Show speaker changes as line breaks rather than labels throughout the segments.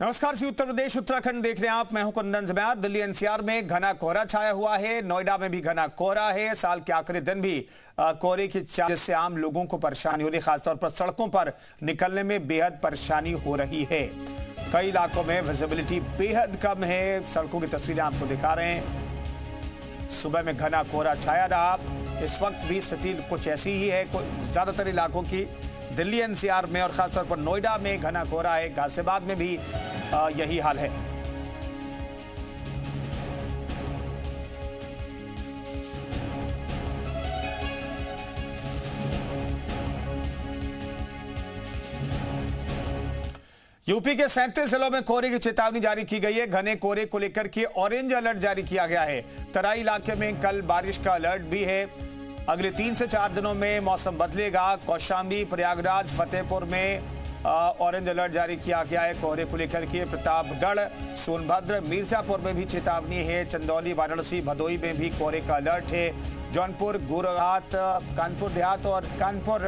नमस्कार जी, उत्तर प्रदेश उत्तराखंड देख रहे हैं आप। मैं हूं कुंदन जमैत। दिल्ली एनसीआर में घना कोहरा छाया हुआ है। नोएडा में भी घना कोहरा है। साल के आखिरी दिन भी कोहरे की जिससे आम लोगों को परेशानी हो रही है। खासतौर पर सड़कों पर निकलने में बेहद परेशानी हो रही है। कई इलाकों में विजिबिलिटी बेहद कम है। सड़कों की तस्वीरें आपको दिखा रहे हैं। सुबह में घना कोहरा छाया रहा। इस वक्त भी स्थिति कुछ ऐसी ही है ज्यादातर इलाकों की। दिल्ली एनसीआर में और खासतौर पर नोएडा में घना कोहरा है। गाजियाबाद में भी यही हाल है। यूपी के 37 जिलों में कोहरे की चेतावनी जारी की गई है। घने कोहरे को लेकर के ऑरेंज अलर्ट जारी किया गया है। तराई इलाके में कल बारिश का अलर्ट भी है। अगले 3 से 4 दिनों में मौसम बदलेगा। कौशाम्बी, प्रयागराज, फतेहपुर में ऑरेंज अलर्ट जारी किया गया है कोहरे को लेकर के। प्रतापगढ़, सोनभद्र, मिर्जापुर में भी चेतावनी है। चंदौली, वाराणसी, भदोई में भी कोहरे का अलर्ट है। जौनपुर, गोरघाट, कानपुर देहात और कानपुर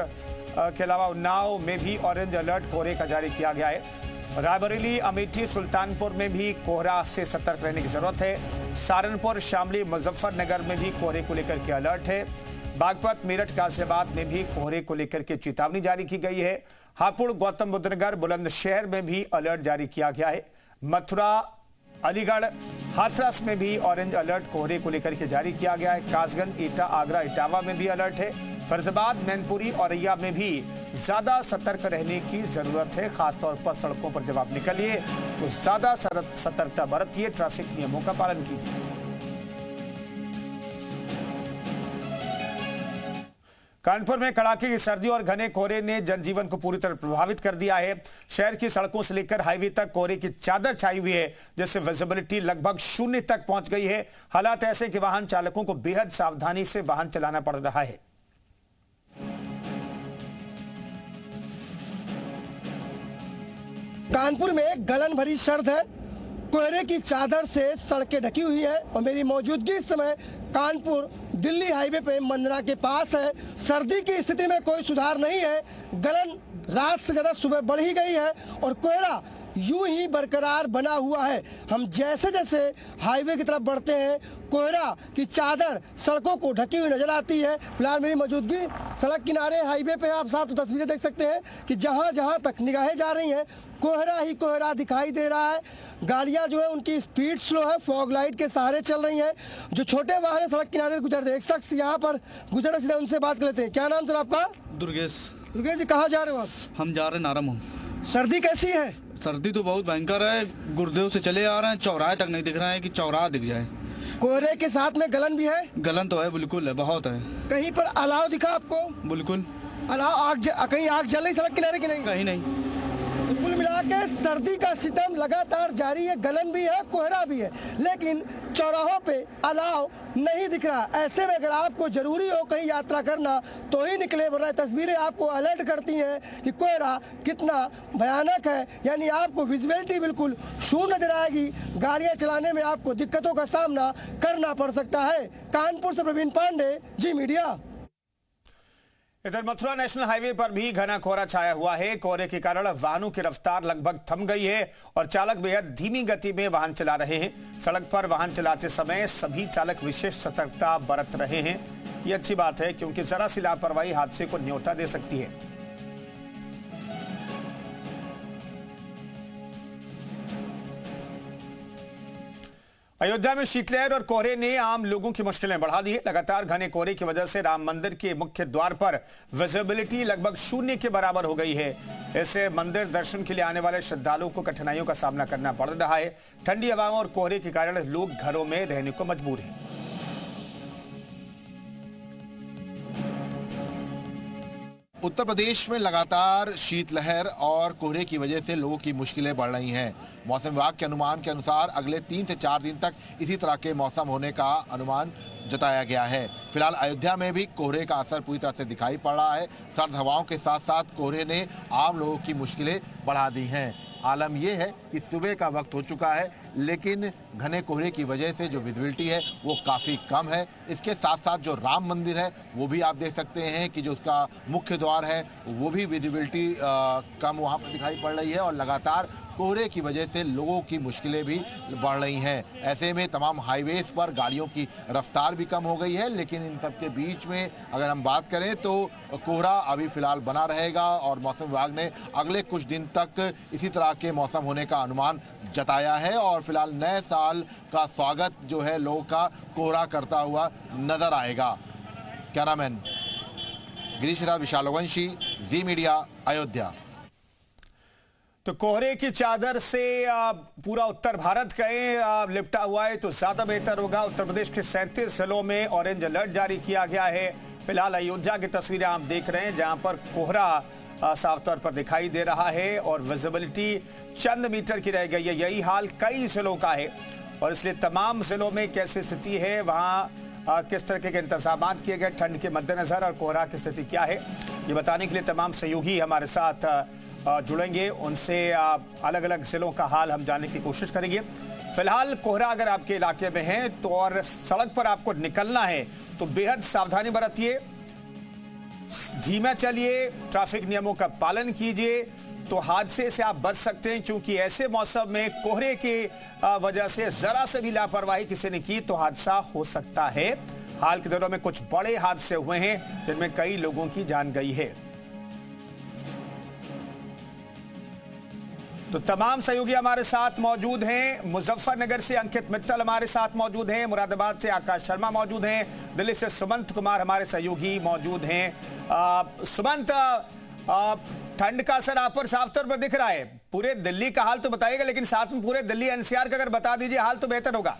के अलावा उन्नाव में भी ऑरेंज अलर्ट कोहरे का जारी किया गया है। रायबरेली, अमेठी, सुल्तानपुर में भी कोहरा से सतर्क रहने की जरूरत है। सहारनपुर, शामली, मुजफ्फरनगर में भी कोहरे को लेकर के अलर्ट है। बागपत, मेरठ, गाजियाबाद में भी कोहरे को लेकर के चेतावनी जारी की गई है। हापुड़, गौतम बुद्ध नगर, बुलंदशहर में भी अलर्ट जारी किया गया है। मथुरा, अलीगढ़, हाथरस में भी ऑरेंज अलर्ट कोहरे को लेकर के जारी किया गया है। कासगंज, एटा, आगरा, इटावा में भी अलर्ट है। फैजाबाद, मैनपुरी, औरैया में भी ज्यादा सतर्क रहने की जरूरत है। खासतौर पर सड़कों पर जब आप निकलिए तो ज्यादा सतर्कता बरतिए। ट्रैफिक नियमों का पालन कीजिए। कानपुर में कड़ाके की सर्दी और घने कोहरे ने जनजीवन को पूरी तरह प्रभावित कर दिया है। शहर की सड़कों से लेकर हाईवे तक कोहरे की चादर छाई हुई है, जिससे विजिबिलिटी लगभग 0 तक पहुंच गई है। हालात ऐसे कि वाहन चालकों को बेहद सावधानी से वाहन चलाना पड़ रहा है।
कानपुर में गलन भरी सर्द है। कोहरे की चादर से सड़कें ढकी हुई है और मेरी मौजूदगी इस समय कानपुर दिल्ली हाईवे पे मंदना के पास है। सर्दी की स्थिति में कोई सुधार नहीं है। गलन रात से ज़्यादा सुबह बढ़ ही गई है और कोहरा यूं ही बरकरार बना हुआ है। हम जैसे जैसे हाईवे की तरफ बढ़ते हैं, कोहरा की चादर सड़कों को ढकी हुई नजर आती है। फिलहाल मेरी मौजूदगी सड़क किनारे हाईवे पे है। आप साफ तस्वीरें देख सकते हैं कि जहां जहां तक निगाहें जा रही हैं, कोहरा ही कोहरा दिखाई दे रहा है। गाड़ियां जो है उनकी स्पीड स्लो है, फॉग लाइट के सहारे चल रही हैं। जो छोटे वाहन सड़क किनारे गुजर रहे, एक शख्स यहाँ पर गुजर रहे, सीधे उनसे बात कर लेते हैं। क्या नाम सर आपका?
दुर्गेश।
दुर्गेश जी, कहाँ जा रहे हो आप?
हम जा रहे हैं नारायण।
सर्दी कैसी है?
सर्दी तो बहुत भयंकर है। गुरुदेव से चले आ रहे हैं, चौराहे तक नहीं दिख रहा है कि चौराहा दिख जाए।
कोहरे के साथ में गलन भी है?
गलन तो है, बिल्कुल है, बहुत है।
कहीं पर अलाव दिखा आपको?
बिल्कुल
अलाव, कहीं आग जल रही सड़क किनारे की नहीं?
कहीं नहीं।
कुल मिला के सर्दी का सितम लगातार जारी है। गलन भी है, कोहरा भी है, लेकिन चौराहों पे अलाव नहीं दिख रहा। ऐसे में अगर आपको जरूरी हो कहीं यात्रा करना तो ही निकले, वरना तस्वीरें आपको अलर्ट करती हैं कि कोहरा कितना भयानक है। यानी आपको विजिबिलिटी बिल्कुल शून्य नजर आएगी। गाड़ियां चलाने में आपको दिक्कतों का सामना करना पड़ सकता है। कानपुर से प्रवीण पांडे, जी मीडिया।
इधर मथुरा नेशनल हाईवे पर भी घना कोहरा छाया हुआ है। कोहरे के कारण वाहनों की रफ्तार लगभग थम गई है और चालक बेहद धीमी गति में वाहन चला रहे हैं। सड़क पर वाहन चलाते समय सभी चालक विशेष सतर्कता बरत रहे हैं। ये अच्छी बात है, क्योंकि जरा सी लापरवाही हादसे को न्योता दे सकती है। अयोध्या में शीतलहर और कोहरे ने आम लोगों की मुश्किलें बढ़ा दी है। लगातार घने कोहरे की वजह से राम मंदिर के मुख्य द्वार पर विजिबिलिटी लगभग 0 के बराबर हो गई है। इससे मंदिर दर्शन के लिए आने वाले श्रद्धालुओं को कठिनाइयों का सामना करना पड़ रहा है। ठंडी हवाओं और कोहरे के कारण लोग घरों में रहने को मजबूर हैं।
उत्तर प्रदेश में लगातार शीतलहर और कोहरे की वजह से लोगों की मुश्किलें बढ़ रही हैं। मौसम विभाग के अनुमान के अनुसार अगले 3 से 4 दिन तक इसी तरह के मौसम होने का अनुमान जताया गया है। फिलहाल अयोध्या में भी कोहरे का असर पूरी तरह से दिखाई पड़ रहा है। सर्द हवाओं के साथ साथ कोहरे ने आम लोगों की मुश्किलें बढ़ा दी हैं। आलम यह है कि सुबह का वक्त हो चुका है, लेकिन घने कोहरे की वजह से जो विजिबिलिटी है वो काफ़ी कम है। इसके साथ साथ जो राम मंदिर है वो भी आप देख सकते हैं कि जो उसका मुख्य द्वार है वो भी विजिबिलिटी कम वहाँ पर दिखाई पड़ रही है और लगातार कोहरे की वजह से लोगों की मुश्किलें भी बढ़ रही हैं। ऐसे में तमाम हाईवेज पर गाड़ियों की रफ्तार भी कम हो गई है, लेकिन इन सब के बीच में अगर हम बात करें तो कोहरा अभी फिलहाल बना रहेगा और मौसम विभाग ने अगले कुछ दिन तक इसी तरह के मौसम होने का अनुमान जताया है और फिलहाल नए साल का स्वागत जो है लोगों का कोहरा करता हुआ नजर आएगा। कैमरामैन गिरीश के साथ विशाल वंशी, जी मीडिया, अयोध्या।
तो कोहरे की चादर से पूरा उत्तर भारत कहीं लिपटा हुआ है तो ज्यादा बेहतर होगा। उत्तर प्रदेश के 37 जिलों में ऑरेंज अलर्ट जारी किया गया है। फिलहाल अयोध्या की तस्वीरें आप देख रहे हैं जहां पर कोहरा साफ तौर पर दिखाई दे रहा है और विजिबिलिटी चंद मीटर की रह गई है। यही हाल कई जिलों का है और इसलिए तमाम जिलों में कैसी स्थिति है, वहां किस तरह के इंतजाम किए गए ठंड के मद्देनजर और कोहरा की स्थिति क्या है, ये बताने के लिए तमाम सहयोगी हमारे साथ जुड़ेंगे। उनसे अलग अलग जिलों का हाल हम जानने की कोशिश करेंगे। फिलहाल कोहरा अगर आपके इलाके में है तो और सड़क पर आपको निकलना है तो बेहद सावधानी बरतिए, धीमा चलिए, ट्रैफिक नियमों का पालन कीजिए तो हादसे से आप बच सकते हैं। क्योंकि ऐसे मौसम में कोहरे की वजह से जरा से भी लापरवाही किसी ने की तो हादसा हो सकता है। हाल के दिनों में कुछ बड़े हादसे हुए हैं जिनमें कई लोगों की जान गई है। तो तमाम सहयोगी हमारे साथ मौजूद हैं। मुजफ्फरनगर से अंकित मित्तल हमारे साथ मौजूद हैं, मुरादाबाद से आकाश शर्मा मौजूद हैं, दिल्ली से सुमंत कुमार हमारे सहयोगी मौजूद हैं। सुमंत, ठंड का असर आप पर साफ तौर पर दिख रहा है। पूरे दिल्ली का हाल तो बताइएगा, लेकिन साथ में पूरे दिल्ली एनसीआर का अगर बता दीजिए हाल तो बेहतर होगा।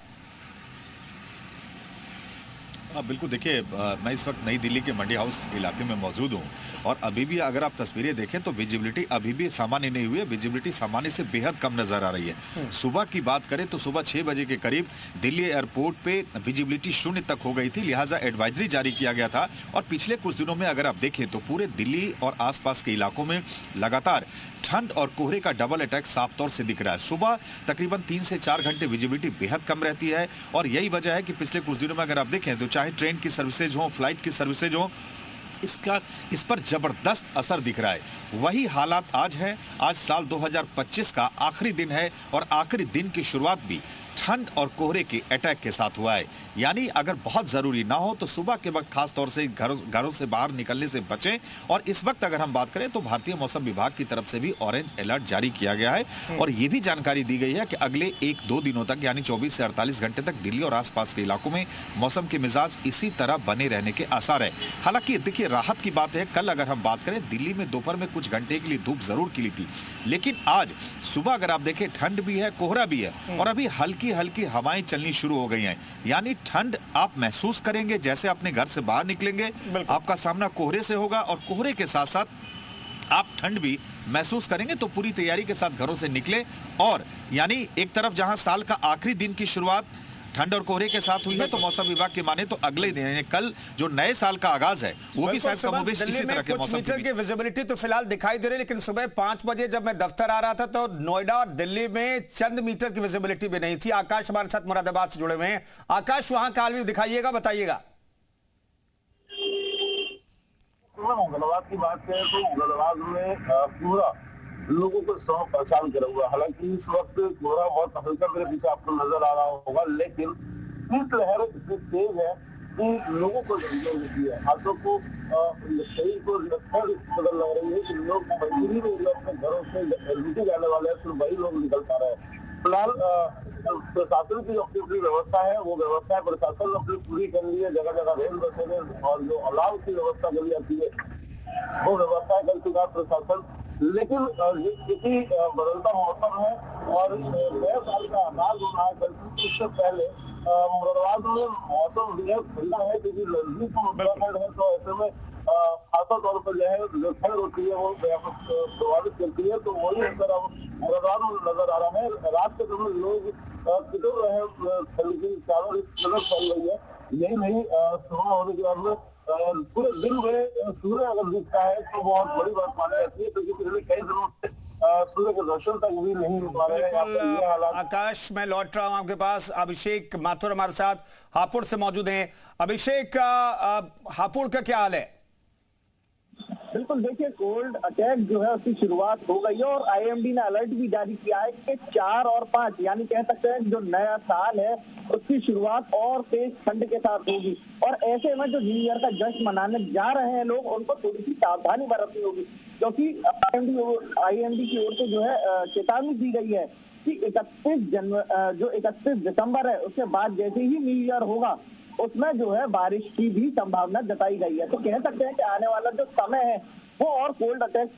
बिल्कुल, देखिए मैं इस वक्त नई दिल्ली के मंडी हाउस इलाके में मौजूद हूँ और अभी भी अगर आप तस्वीरें देखें तो विजिबिलिटी अभी भी सामान्य नहीं हुई है। विजिबिलिटी सामान्य से बेहद कम नजर आ रही है। सुबह की बात करें तो सुबह 6 बजे के करीब दिल्ली एयरपोर्ट पे विजिबिलिटी 0 तक हो गई थी, लिहाजा एडवाइजरी जारी किया गया था। और पिछले कुछ दिनों में अगर आप देखें तो पूरे दिल्ली और आसपास के इलाकों में लगातार ठंड और कोहरे का डबल अटैक साफ तौर से दिख रहा है। सुबह तकरीबन 3 से 4 घंटे विजिबिलिटी बेहद कम रहती है और यही वजह है कि पिछले कुछ दिनों में अगर आप देखें तो चाहे ट्रेन की सर्विसेज हो, फ्लाइट की सर्विसेज हो, इस पर जबरदस्त असर दिख रहा है। वही हालात आज हैं। आज साल 2025 का आखिरी दिन है और आखिरी दिन की शुरुआत भी ठंड और कोहरे के अटैक के साथ हुआ है। यानी अगर बहुत जरूरी ना हो तो सुबह के वक्त खास तौर से घरों से बाहर निकलने से बचें। और इस वक्त अगर हम बात करें तो भारतीय मौसम विभाग की तरफ से भी ऑरेंज अलर्ट जारी किया गया है और यह भी जानकारी दी गई है कि अगले 1-2 दिनों तक यानी 24 से 48 घंटे तक दिल्ली और आसपास के इलाकों में मौसम के मिजाज इसी तरह बने रहने के आसार है। हालांकि देखिए, राहत की बात है, कल अगर हम बात करें दिल्ली में दोपहर में कुछ घंटे के लिए धूप जरूर खिली थी, लेकिन आज सुबह अगर आप देखें ठंड भी है, कोहरा भी है और अभी हल्की हल्की हवाएं चलनी शुरू हो गई हैं। यानी ठंड आप महसूस करेंगे जैसे अपने घर से बाहर निकलेंगे, आपका सामना कोहरे से होगा और कोहरे के साथ साथ आप ठंड भी महसूस करेंगे। तो पूरी तैयारी के साथ घरों से निकले और यानी एक तरफ जहां साल का आखिरी दिन की शुरुआत ठंड और कोहरे के साथ हुई है तो मौसम विभाग के माने तो अगले दिन कल जो नए साल का आगाज है वो भी शायद कमोबेश इसी तरह के मौसम
की विजिबिलिटी तो फिलहाल दिखाई दे रही है, लेकिन सुबह 5 बजे जब मैं दफ्तर आ रहा था तो नोएडा और दिल्ली में चंद मीटर की विजिबिलिटी भी नहीं थी। आकाश हमारे साथ मुरादाबाद से जुड़े हुए हैं। आकाश, वहां का हाल भी दिखाइएगा, बताइएगा।
मुगलवार की बात करें तो मुगलवार में पूरा लोगों को सब परेशान करा हुआ। हालांकि इस वक्त कोहरा बहुत हल्का मेरे पीछे आपको नजर आ रहा होगा, लेकिन शीतलहर इतनी तेज है कि लोगों को होती है, हाथों को शरीर को बदल लग रही है कि लोग मजबूरी में अपने घरों से ड्यूटी जाने वाले हैं, सिर्फ वही लोग निकल पा रहे हैं। फिलहाल प्रशासन की जो अपनी व्यवस्था है वो व्यवस्था है प्रशासन ने अपनी पूरी कर ली है। जगह जगह रेल बसें और जो अलाव की व्यवस्था करी जाती है वो व्यवस्था कर चुका प्रशासन। लेकिन क्योंकि बदलता मौसम है और नए साल का आगाज हो रहा है, इससे पहले मुरादाबाद में मौसम बेहद ठंडा है क्योंकि नजदीक उत्तराखंड है, तो ऐसे में खासतौर पर जो है जो ठंड होती है वो प्रभावित करती है। तो वही असर अब मुरादाबाद में नजर आ रहा है। रात के समय लोग किधर रहे ठंड की चादर फैल रही है। यही नहीं, सुबह होने के बाद में पूरे दिन में सूर्य अगर दिखता है तो बहुत बड़ी बात मानी जाती है, क्योंकि पिछले कई दिनों से सूर्य के दर्शन तक भी नहीं हो पा रहे हैं।
आकाश, मैं लौट रहा हूं आपके पास। अभिषेक माथुर हमारे साथ हापुड़ से मौजूद हैं। अभिषेक, हापुड़ का क्या हाल है?
बिल्कुल, देखिए कोल्ड अटैक जो है उसकी शुरुआत हो गई है और आईएमडी ने अलर्ट भी जारी किया है कि 4 और 5 यानी कह सकते हैं जो नया साल है उसकी शुरुआत और तेज ठंड के साथ होगी। और ऐसे में जो न्यू ईयर का जश्न मनाने जा रहे हैं लोग, उनको थोड़ी सी सावधानी बरतनी होगी, क्योंकि आईएमडी की ओर से जो है चेतावनी दी गई है कि 31 दिसंबर है उसके बाद जैसे ही न्यू ईयर होगा उसमें जो है बारिश की भी संभावना जताई गई है। तो कह सकते हैं कि आने वाला जो समय है वो और कोल्ड अटैक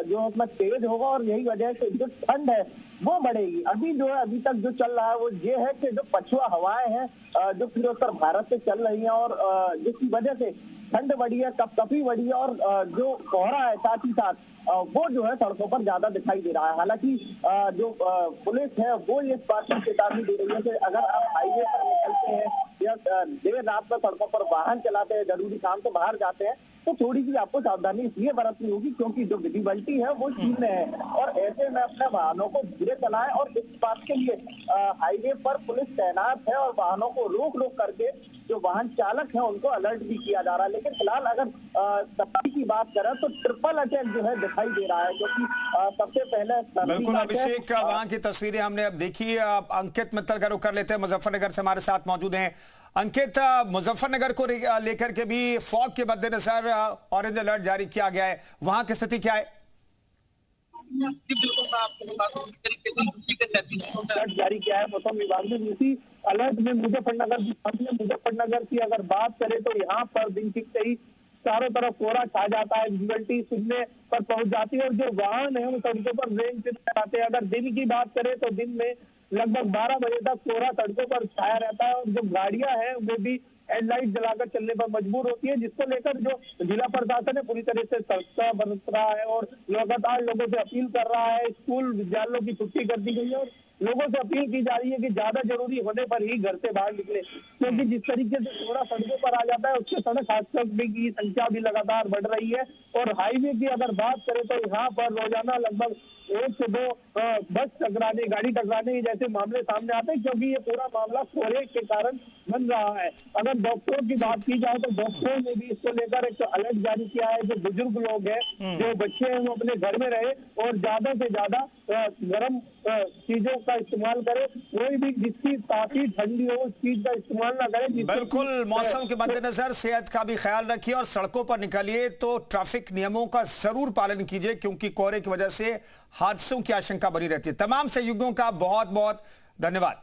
जो उसमें तेज होगा और यही वजह से जो ठंड है वो बढ़ेगी। अभी जो है अभी तक जो चल रहा है वो ये है कि जो पछुआ हवाएं हैं जो पूर्वोत्तर भारत से चल रही हैं और जिसकी वजह से ठंड बढ़ी है, कपकपी बढ़ी है और जो कोहरा है साथ ही साथ वो जो है सड़कों पर ज्यादा दिखाई दे रहा है। हालांकि जो पुलिस है वो इस बात की चेतावनी दे रही है कि अगर आप हाईवे पर निकलते हैं या देर रात में सड़कों पर वाहन चलाते हैं, जरूरी काम से बाहर जाते हैं, तो थोड़ी सी आपको सावधानी इसलिए बरतनी होगी क्योंकि जो विजिबिलिटी है वो शून्य है और ऐसे में अपने वाहनों को धीरे चलाएं। और इस बात के लिए हाईवे पर पुलिस तैनात है और वाहनों को रोक रोक करके जो वाहन चालक है उनको अलर्ट भी किया जा रहा है। लेकिन फिलहाल अगर तबाही की बात करें तो ट्रिपल अटैक जो है दिखाई दे रहा है, क्योंकि सबसे पहले
बिल्कुल अभिषेक, वहां की तस्वीरें हमने अब देखी। अंकित मित्तल का रुख कर लेते हैं, मुजफ्फरनगर से हमारे साथ मौजूद हैं। अंकित, मुजफ्फरनगर को लेकर के भी फॉग के मद्देनजर ऑरेंज अलर्ट जारी किया गया है, वहां की स्थिति क्या है?
बिल्कुल, मैं आपको बता दूं इस तरीके से यूपी के 37 अलर्ट जारी किया है मौसम विभाग ने। इसी अलर्ट में मुजफ्फरनगर की अगर बात करें तो यहाँ पर दिन ठीक ही चारों तरफ कोहरा छा जाता है, विजिबिलिटी शून्य पर पहुंच जाती है और जो वाहन है वो सड़कों पर रेंज से आते हैं। अगर दिन की बात करें तो दिन में लगभग 12 बजे तक कोहरा सड़कों पर छाया रहता है और जो गाड़ियां हैं वो भी हेडलाइट जलाकर चलने पर मजबूर होती है, जिसको लेकर जो जिला प्रशासन है पूरी तरह से सतर्कता बरत रहा है और लगातार लोगों से अपील कर रहा है। स्कूल विद्यालयों की छुट्टी कर दी गई है और लोगों से अपील की जा रही है कि ज्यादा जरूरी होने पर ही घर से बाहर निकले, क्योंकि जिस तरीके से कोहरा सड़कों पर आ जाता है उससे सड़क हादसों की संख्या भी लगातार बढ़ रही है। और हाईवे की अगर बात करें तो यहाँ पर रोजाना लगभग 1 से 2 गाड़ी टकराने जैसे मामले सामने आते हैं, क्योंकि ये पूरा मामला कोहरे के कारण बन रहा है। अगर डॉक्टरों की बात की जाए तो डॉक्टरों ने भी इसको लेकर एक अलर्ट जारी किया है। जो बुजुर्ग लोग हैं, जो बच्चे हैं, वो अपने घर में रहे और ज्यादा से ज्यादा गर्म चीजों का इस्तेमाल करे, कोई भी जिसकी काफी ठंडी हो उस चीज का इस्तेमाल ना करे।
बिल्कुल, मौसम के मद्देनजर सेहत का भी ख्याल रखिए और सड़कों पर निकलिए तो ट्रैफिक नियमों का जरूर पालन कीजिए, क्योंकि कोहरे की वजह से हादसों की आशंका बनी रहती है। तमाम सहयोगियों का बहुत बहुत धन्यवाद।